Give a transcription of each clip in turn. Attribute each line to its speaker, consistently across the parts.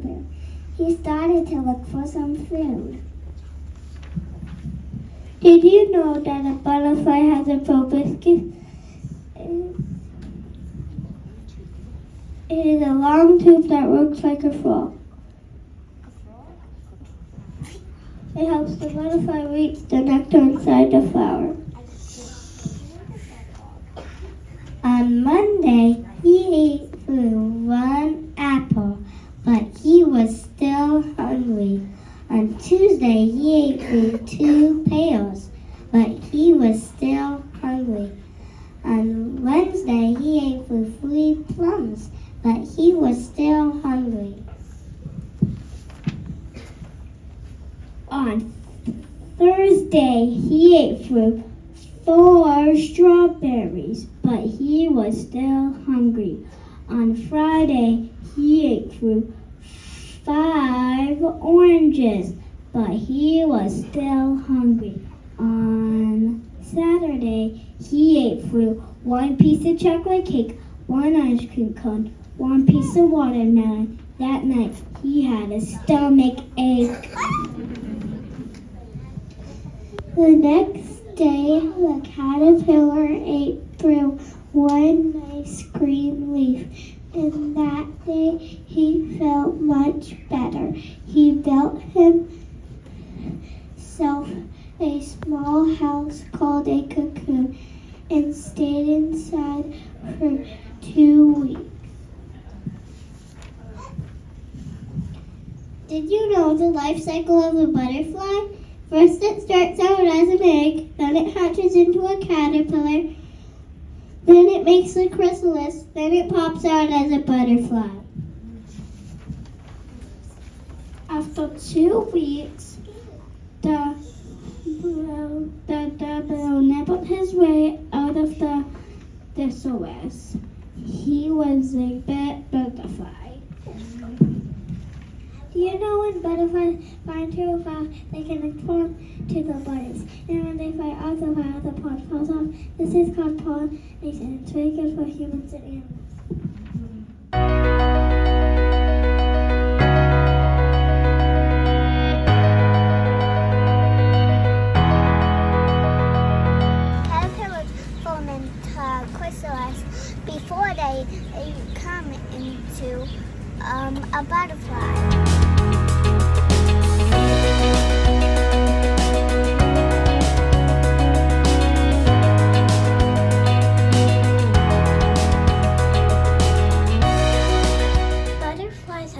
Speaker 1: caterpillar. He started to look for some food. Did you know that a butterfly has a proboscis? It is a long tube that looks like a frog. It helps the butterfly reach the nectar inside the flower. On Monday, he ate through one apple, but he was still hungry. On Tuesday, he ate through 2 pears, but he was still hungry. On Wednesday, he ate through 3 plums, but he was still hungry. On Thursday, he ate through 4 strawberries, but he was still hungry. On Friday, he ate through 5 oranges, but he was still hungry. On Saturday, he ate through 1 piece of chocolate cake, 1 ice cream cone, 1 piece of watermelon. That night, he had a stomach ache. The next day, the caterpillar ate through 1 nice green leaf, and that day he felt much better. He built himself a small house called a cocoon and stayed inside for 2 weeks. Did you know the life cycle of a butterfly? First it starts out as an egg, then it hatches into a caterpillar, then it makes a chrysalis, then it pops out as a butterfly. After 2 weeks, the nibbled his way out of the chrysalis. He was a butterfly. Do you know when butterflies fly to a flower, they can inform to the buds, and when they fly out the flower, the pod falls off. This is called pollination. It's very good for humans and animals. Caterpillars form into chrysalis before they come into a butterfly.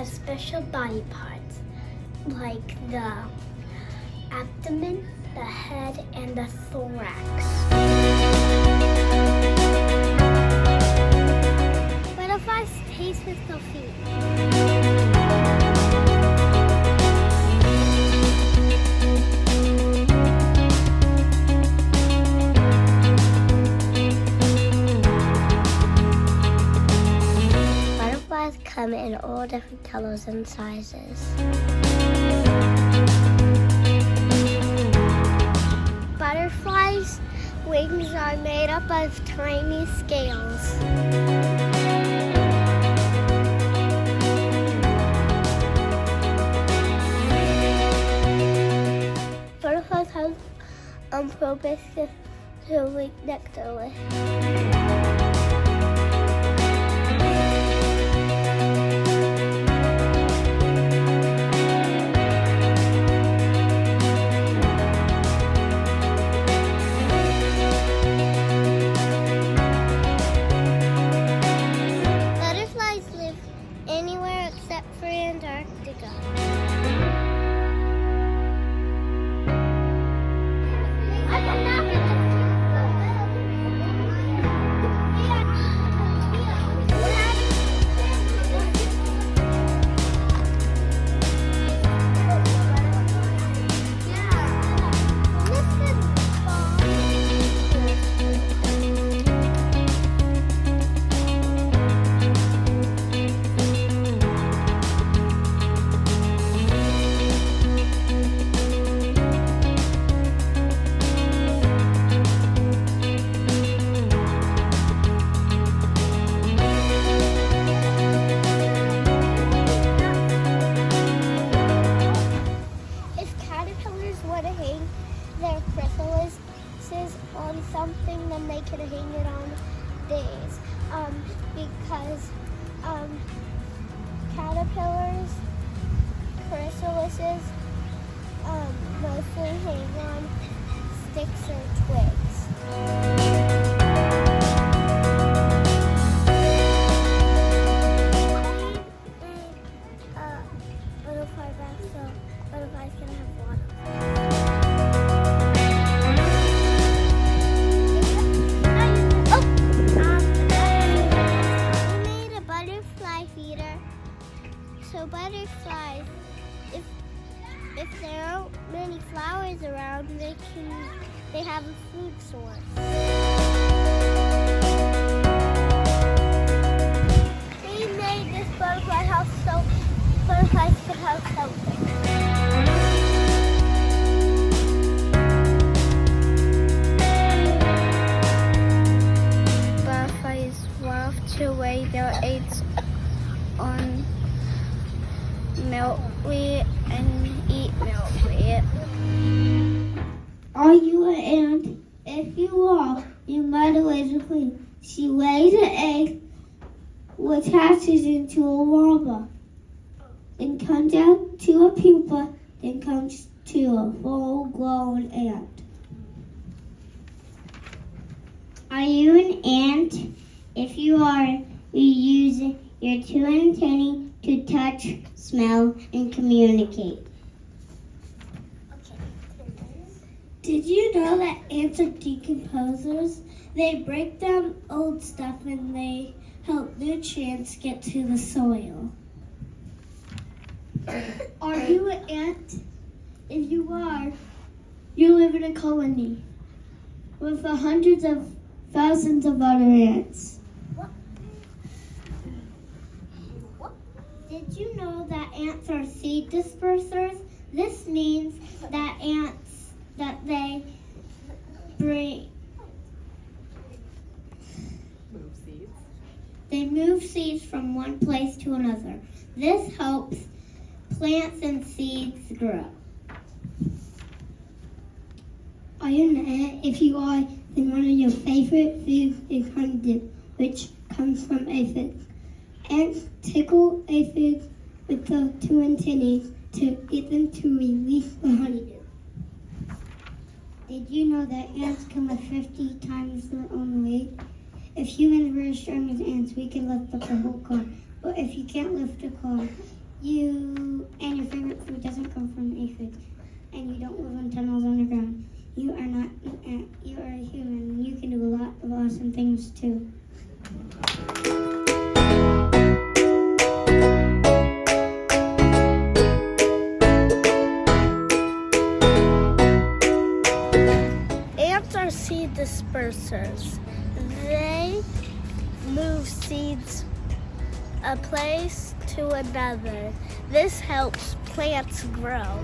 Speaker 1: Special body parts like the abdomen, the head, and the thorax. Butterflies taste with their feet. Come in all different colors and sizes. Butterflies' wings are made up of tiny scales. Butterflies have proboscis to leak nectar with.
Speaker 2: caterpillars, chrysalises, mostly hang on sticks or twigs. Butterfly bath so butterflies can have water. We made a butterfly feeder. So butterflies, if there aren't many flowers around, they have a food source. We made this butterfly house so butterflies could have something. Butterflies love to lay their eggs on milkweed and eat milkweed.
Speaker 1: Are you an ant? If you are, you might have laid a queen. She lays an egg, which hatches into a larva, then comes out to a pupa, then comes to a full-grown ant. Are you an ant? If you are, you use your two antennae to touch, smell, and communicate. Did you know that ants are decomposers? They break down old stuff and they help nutrients get to the soil. Are you an ant? If you are, you live in a colony with hundreds of thousands of other ants. Did you know that ants are seed dispersers? This means that they move seeds from one place to another. This helps plants and seeds grow. Are you an ant? If you are, then one of your favorite foods is honeydew, which comes from aphids. Ants tickle aphids with the two antennae to get them to release the honeydew. Did you know that ants can lift 50 times their own weight? If humans were as strong as ants, we could lift up the whole car. But if you can't lift a car, and your favorite food doesn't come from aphids, and you don't live in tunnels underground, you are not an ant. You are a human. You can do a lot of awesome things too.
Speaker 2: Ants are seed dispersers. They move seeds a place to another. This helps plants grow.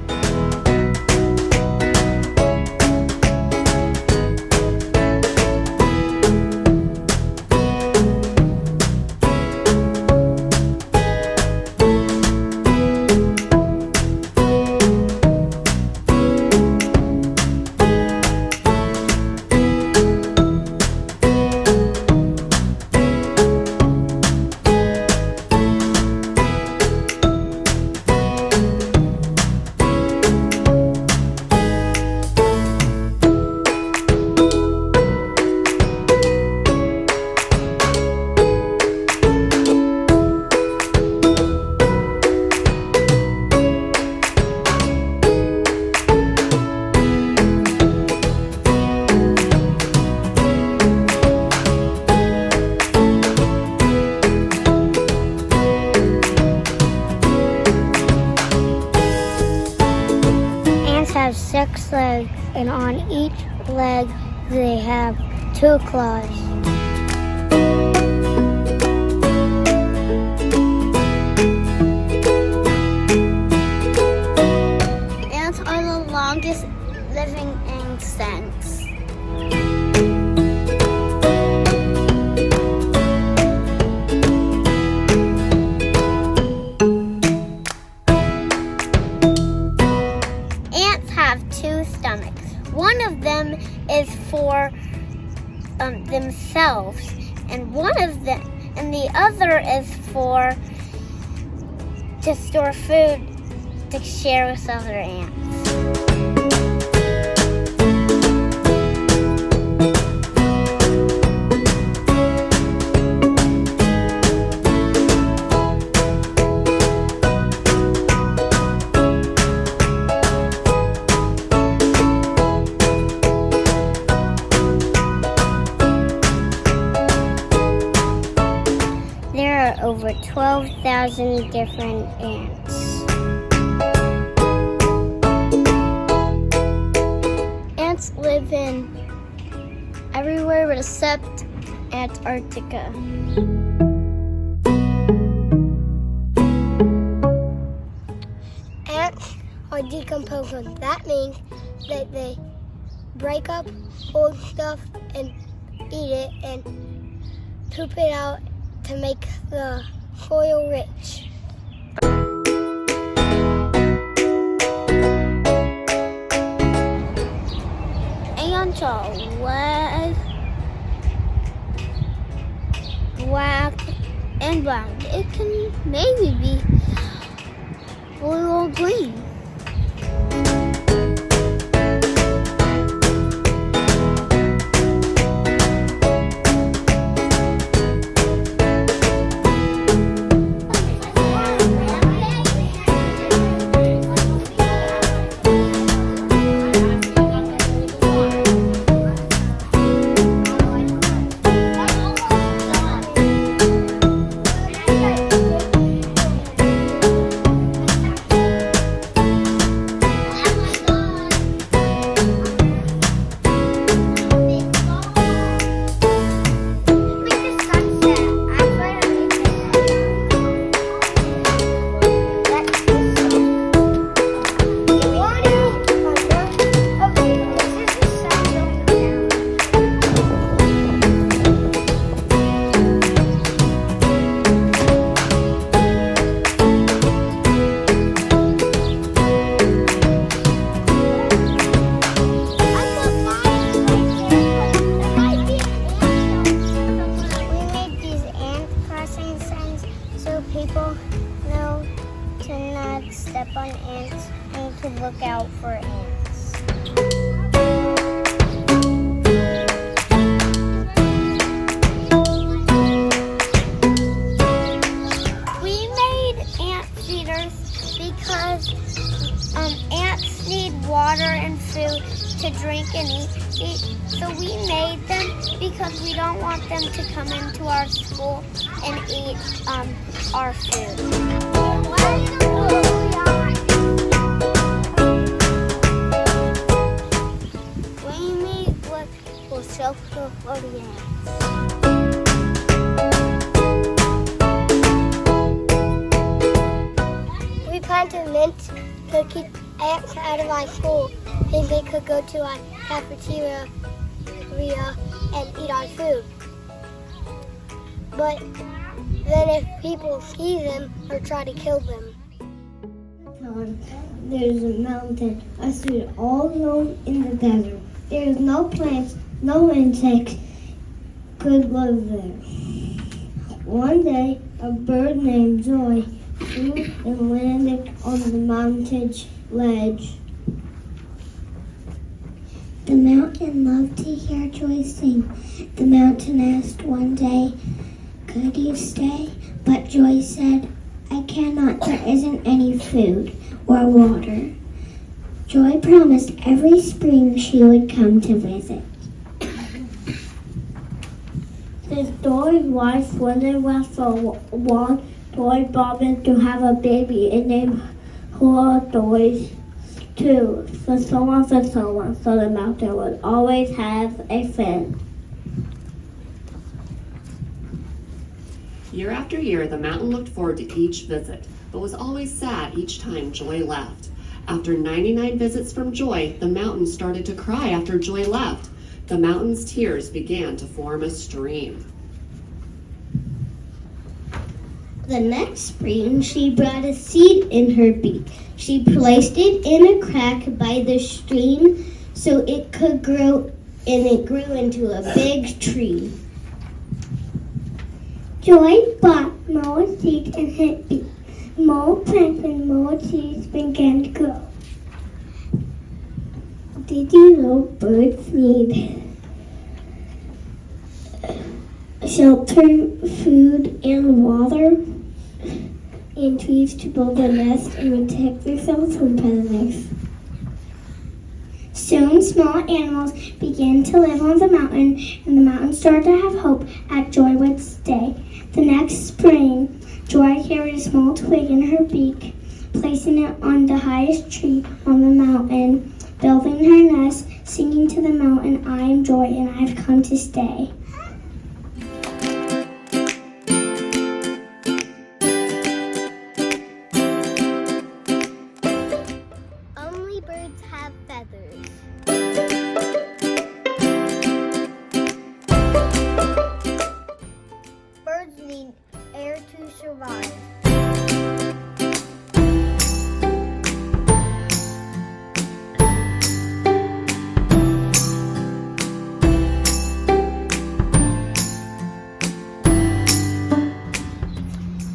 Speaker 2: Have 6 legs, and on each leg they have 2 claws. Ants are the longest living insects. Stomachs. One of them is for themselves, and the other is for to store food to share with other ants. There are over 12,000 different ants. Ants live in everywhere except Antarctica. Ants are decomposers. That means that they break up old stuff and eat it and poop it out to make the soil rich. Ants are red, black, and brown. It can maybe be blue or green. People know to not step on ants and to look out for ants. We made ant feeders because ants need water and food to drink and eat. So we made them because we don't want them to come into our school and eat our food. We made what will shelter for the ants. We planted mint to keep ants out of our school, and they could go to our cafeteria and eat our food. But then if people see them or try to kill them.
Speaker 1: There's a mountain, a street all alone in the desert. There's no plants, no insects could live there. One day, a bird named Joy flew and landed on the mountain's ledge. The mountain loved to hear Joy sing. The mountain asked one day, "Could you stay?" But Joy said, "I cannot. There isn't any food or water." Joy promised every spring she would come to visit. The Joy's wife went west for a while. Joy promised to have a baby and named her Joy too. For so on, so the mountain would always have a friend.
Speaker 3: Year after year, the mountain looked forward to each visit, but was always sad each time Joy left. After 99 visits from Joy, the mountain started to cry after Joy left. The mountain's tears began to form a stream.
Speaker 1: The next spring, she brought a seed in her beak. She placed it in a crack by the stream so it could grow, and it grew into a big tree. Joy brought more seeds in her beak. More plants and more trees began to grow. Did you know birds need shelter, food, and water? And trees to build a nest and protect themselves from predators. Soon, small animals began to live on the mountain, and the mountain started to have hope at Joy would stay. The next spring, Joy carried a small twig in her beak, placing it on the highest tree on the mountain, building her nest, singing to the mountain, "I am Joy, and I have come to stay."
Speaker 2: Only birds have feathers. Birds need air to survive.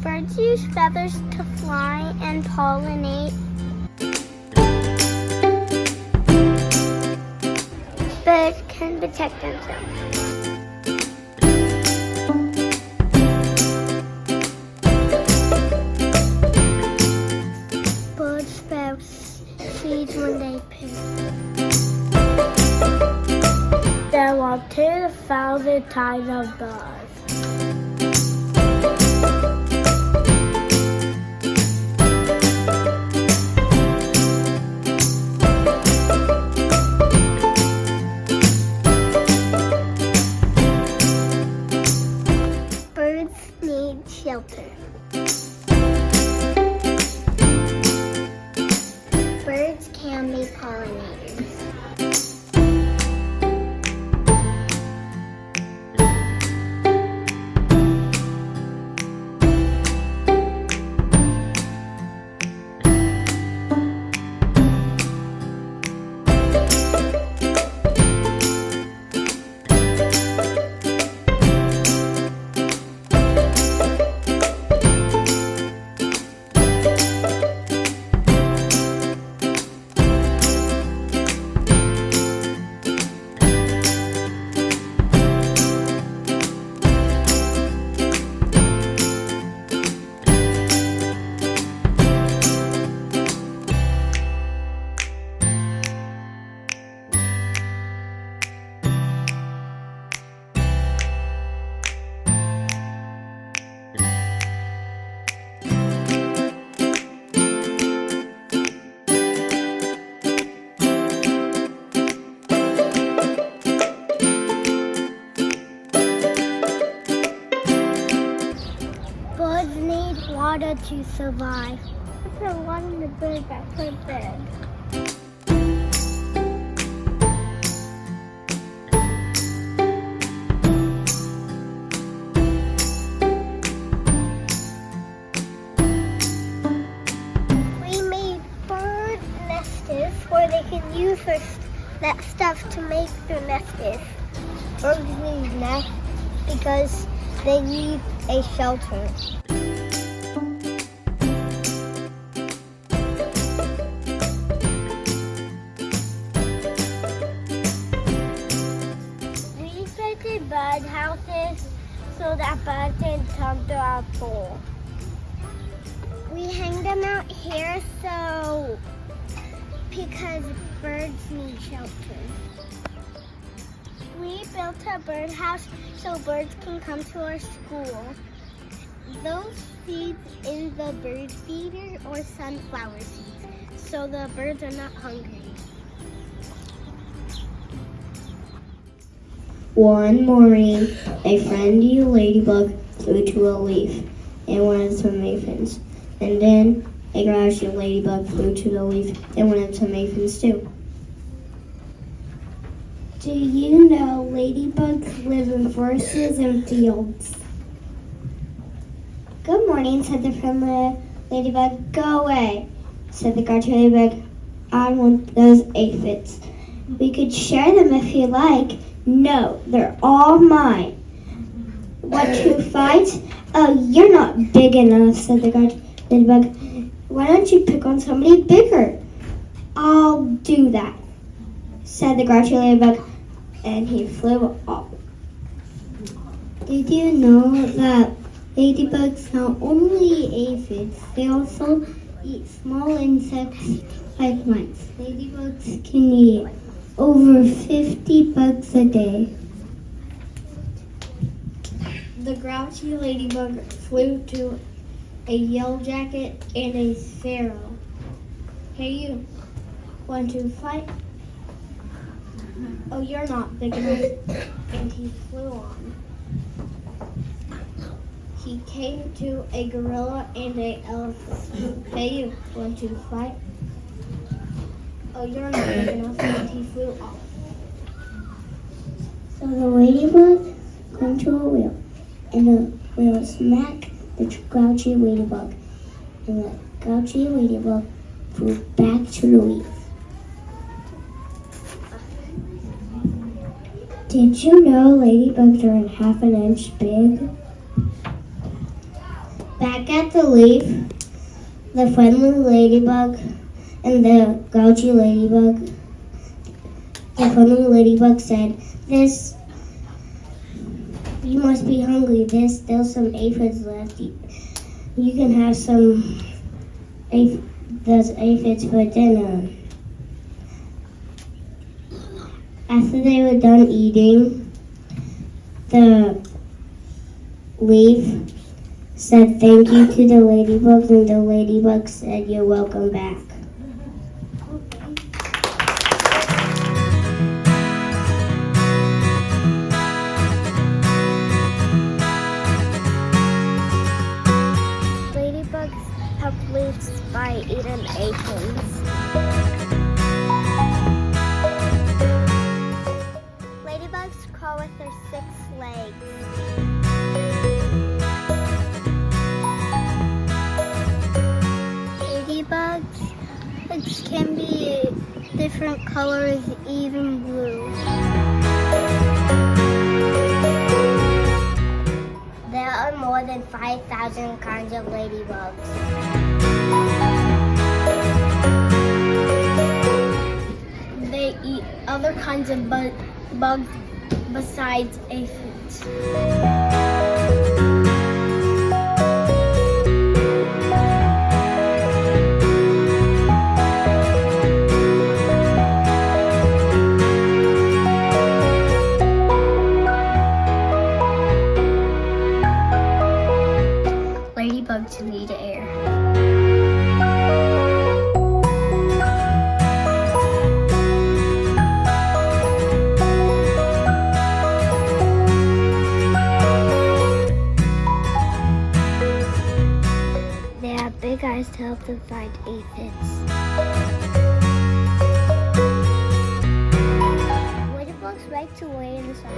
Speaker 2: Birds use feathers to fly and pollinate. Birds can protect themselves. Birds sprout seeds when they pick. There are 10,000 types of birds. Birds need shelter. Birds can be pollinators. Birds need water to survive. That's the one the bird that put bed. We made bird nests where they can use that stuff to make their nests. Birds need nests because they need a shelter. We planted bird houses so that birds can come to our pool. We hang them out here because birds need shelter. We built a birdhouse so birds can come to our school. Those seeds in the bird feeder or sunflower seeds, so the birds are not hungry.
Speaker 1: One morning, a friendly ladybug flew to a leaf and wanted some aphids. And then a grouchy ladybug flew to the leaf and wanted some aphids too. Do you know ladybugs live in forests and fields? Good morning, said the friendly ladybug. Go away, said the grouchy ladybug. I want those aphids. We could share them if you like. No, they're all mine. Want to fight? Oh, you're not big enough, said the grouchy Ladybug, why don't you pick on somebody bigger? I'll do that, said the grouchy ladybug, and he flew off. Did you know that ladybugs not only aphids, they also eat small insects like mice? Ladybugs can eat over 50 bugs a day. The grouchy ladybug flew to a yellow jacket and a sparrow. Hey you, want to fight? Oh, you're not big enough. And he flew on. He came to a gorilla and a elephant. Hey you, want to fight? Oh, you're not big enough. And he flew off. So the ladybug went to a wheel, and the wheel smacked the grouchy ladybug, and the grouchy ladybug flew back to the wheel. Did you know ladybugs are half an inch big? Back at the leaf, the friendly ladybug and the grouchy ladybug, the friendly ladybug said, you must be hungry. There's still some aphids left. You can have some those aphids for dinner. After they were done eating, the leaf said thank you to the ladybugs, and the ladybug said you're welcome back.
Speaker 2: Ladybugs help leaves by eating aphids. Ladybugs crawl with their 6 legs. Ladybugs can be different colors, even blue. There are more than 5,000 kinds of ladybugs. They eat other kinds of bugs besides aphids. Ladybugs need air. They have big eyes to help them find aphids. Ladybugs like to lay in the sun.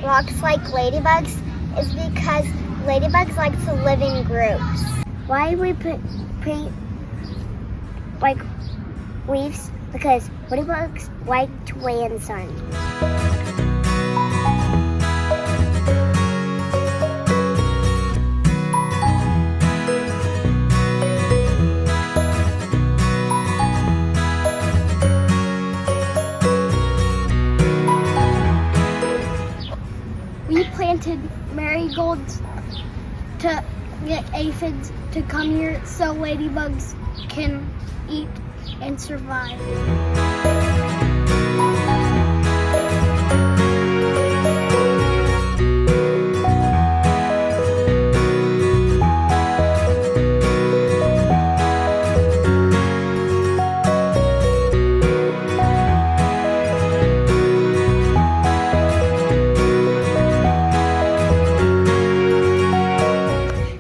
Speaker 2: Rocks like ladybugs is because ladybugs like to live in groups. Why we paint like leaves? Because ladybugs like to lay in the sun. aphids to come here so ladybugs can eat and survive.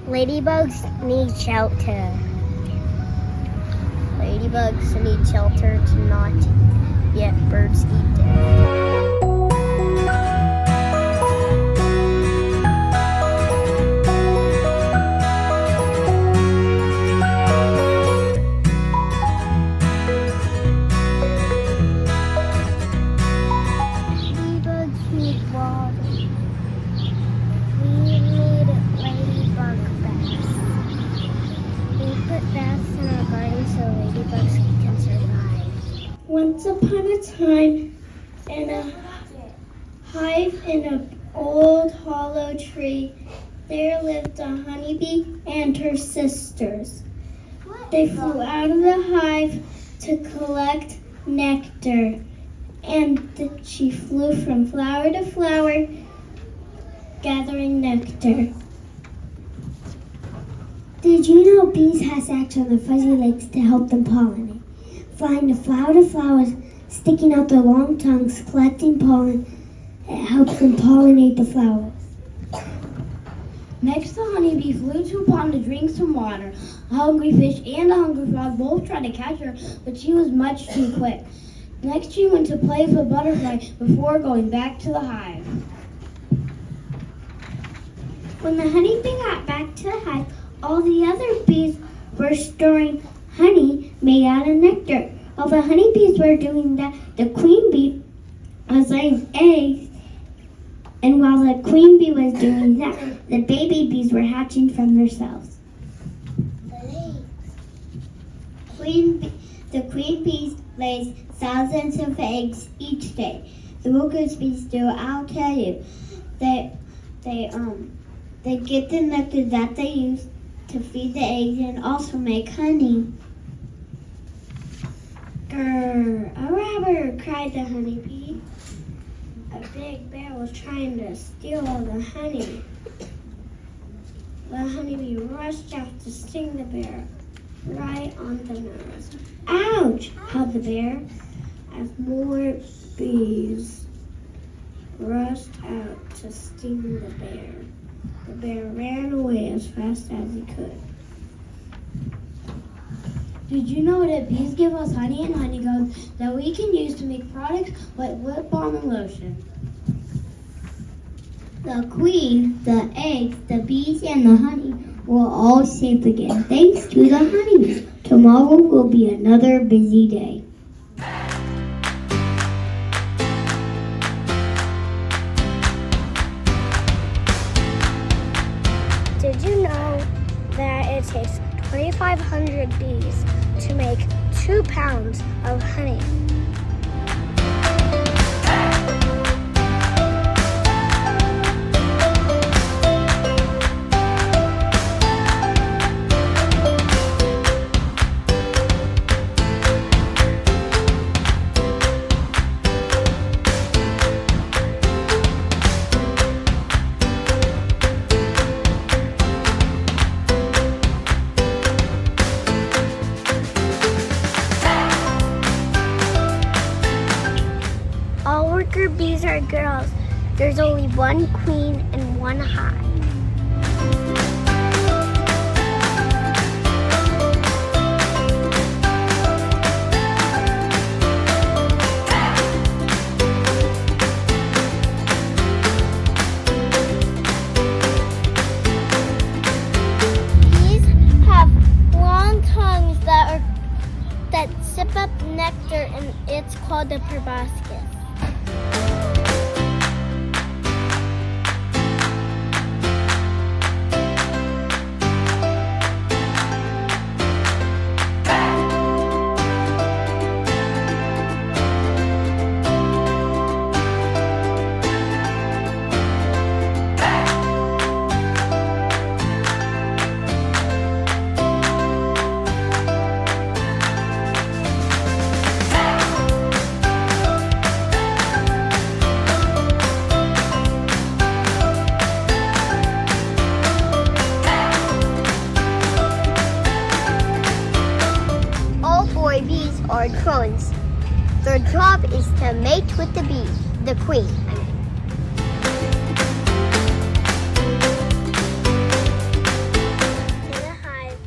Speaker 2: Ladybugs need shelter. Ladybugs need shelter to not get birds eaten. Ladybugs need water. We need ladybug baths. We put baths in our garden so ladybugs can survive.
Speaker 1: Once upon a time, in a hive in an old hollow tree, there lived a honeybee and her sisters. They flew out of the hive to collect nectar, and she flew from flower to flower, gathering nectar. Did you know bees have sacs on their fuzzy legs to help them pollinate? Flying to flowers, sticking out their long tongues, collecting pollen, it helps them pollinate the flowers. Next, the honeybee flew to a pond to drink some water. A hungry fish and a hungry frog both tried to catch her, but she was much too quick. Next, she went to play with a butterfly before going back to the hive. When the honeybee got back to the hive, all the other bees were storing honey made out of nectar. While the honeybees were doing that, the queen bee was laying eggs. And while the queen bee was doing that, the baby bees were hatching from their cells. The queen bee lays thousands of eggs each day. The workers bees do, I'll tell you. They get the nectar that they use to feed the eggs and also make honey. Grrr, a robber, cried the honeybee. A big bear was trying to steal all the honey. The honeybee rushed out to sting the bear right on the nose. Ouch, howled the bear, as more bees rushed out to sting the bear. The bear ran away as fast as he could. Did you know that bees give us honey and honeycombs that we can use to make products like lip balm and lotion? The queen, the eggs, the bees, and the honey will all safe again, thanks to the honeybees. Tomorrow will be another busy day.
Speaker 2: Did you know that it takes 2,500 bees to make 2 pounds of honey? All worker bees are girls. There's only one queen and one hive. Bees have long tongues that sip up nectar, and it's called the proboscis. are drones. Their job is to mate with the bee, the queen. In a hive,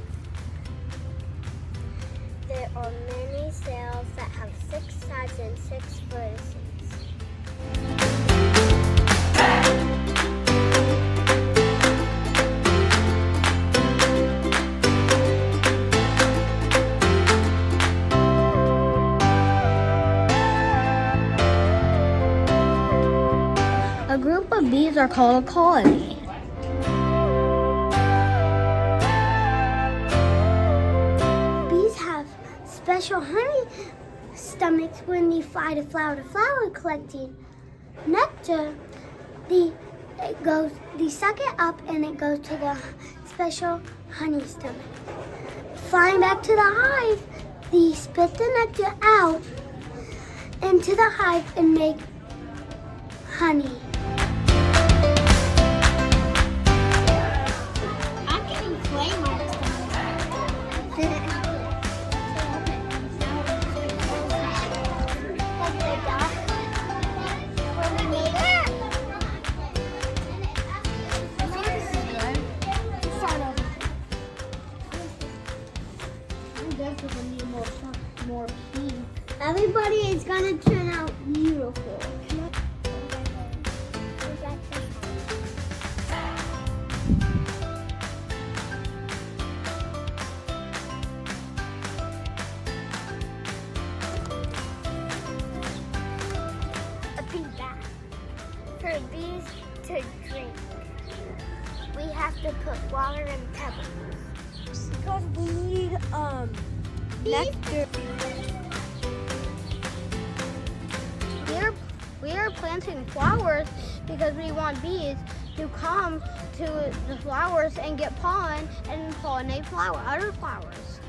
Speaker 2: there are many cells that have 6 sides and 6 vertices. A group of bees are called a colony. Bees have special honey stomachs when they fly to flower collecting nectar. They suck it up and it goes to the special honey stomach. Flying back to the hive, they spit the nectar out into the hive and make honey. More pink. Everybody is gonna turn out beautiful. A bee bath for bees to drink. We have to put water and pebbles. Because we need nectar. We are planting flowers because we want bees to come to the flowers and get pollen and pollinate other flowers.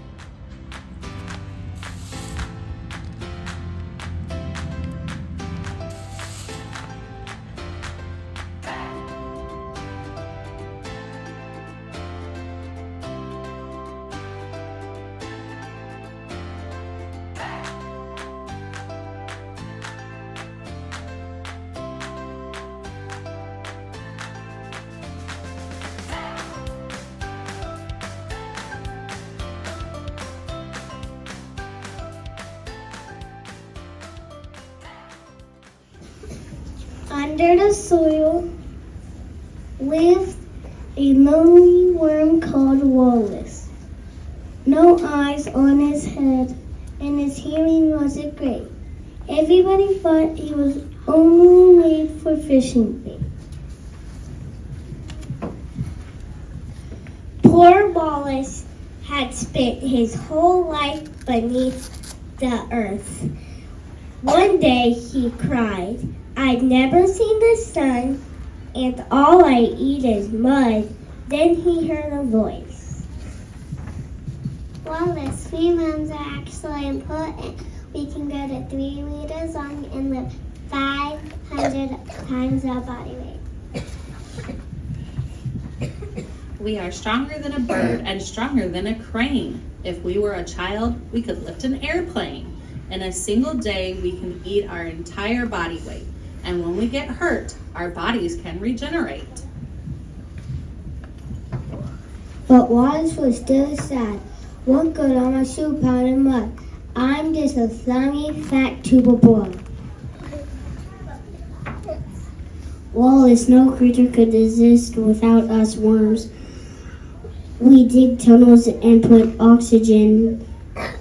Speaker 1: Under the soil lived a lonely worm called Wallace. No eyes on his head, and his hearing wasn't great. Everybody thought he was only made for fishing bait. Poor Wallace had spent his whole life beneath the earth. One day he cried, "I've never seen the sun, and all I eat is mud." Then he heard a voice. "Wallace, 3 moons are actually important. We can go to 3 meters long and lift 500 times our body weight."
Speaker 4: We are stronger than a bird and stronger than a crane. If we were a child, we could lift an airplane. In a single day, we can eat our entire body weight. And when we get hurt, our bodies can regenerate.
Speaker 1: But Wallace was still sad. "What good on my shoe powder mud? I'm just a slimy, fat tube of blood." Wallace, no creature could exist without us worms. We dig tunnels and put oxygen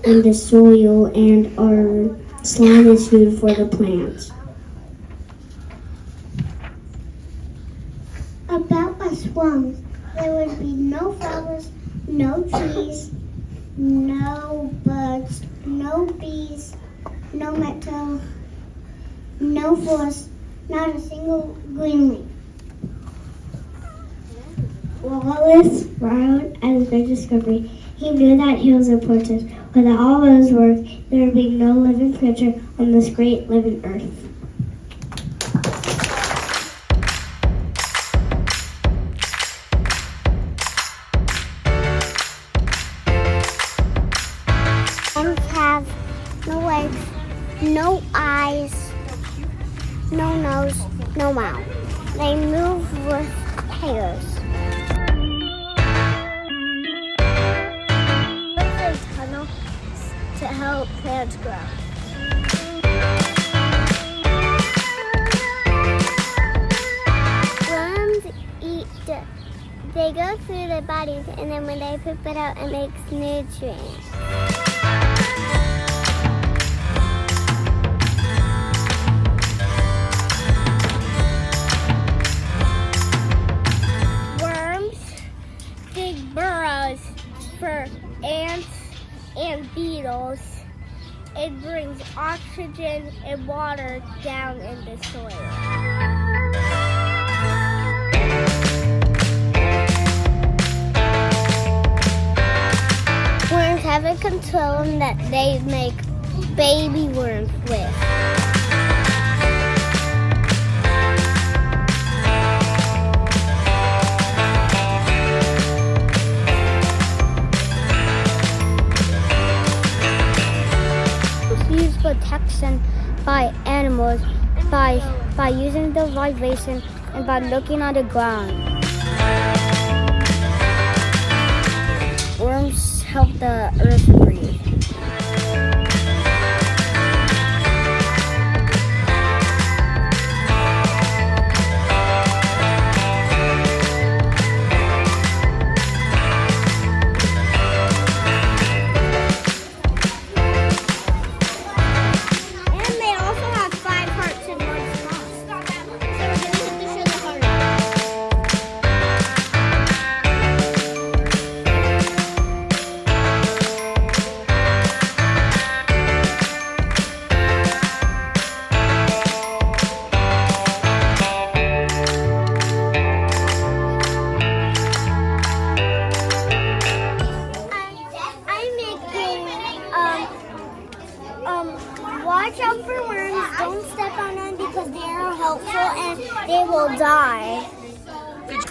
Speaker 1: in the soil, and our slime is food for the plants. About us worms, there would be no flowers, no trees, no birds, no bees, no metal, no forest, not a single green leaf. Wallace frowned at his big discovery. He knew that he was important. Without all his work, there would be no living creature on this great living earth.
Speaker 2: Worms have no legs, no eyes, no nose, no mouth. They move with hairs. They tunnel to help plants grow. Worms they go through their bodies, and then when they poop it out, it makes nutrients. Burrows for ants and beetles. It brings oxygen and water down in the soil. Worms have a control that they make baby worms with. Protection by animals by using the vibration and by looking at the ground. Worms help the earth breathe. Watch out for worms. Don't step on them because they are helpful and they will die.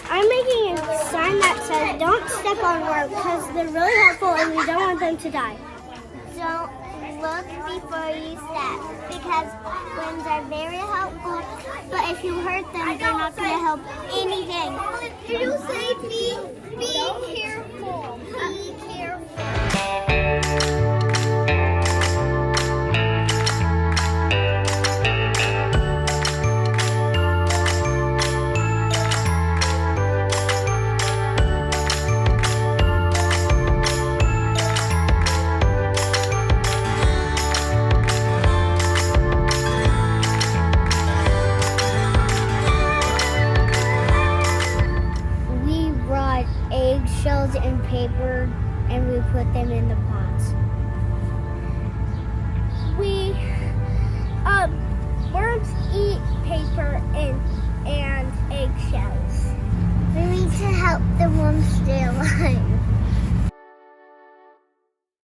Speaker 2: I'm making a sign that says don't step on worms because they're really helpful and we don't want them to die. Don't look before you step because worms are very helpful, but if you hurt them, they're not going to help anything. You say be careful. Be careful. Eggshells and paper, and we put them in the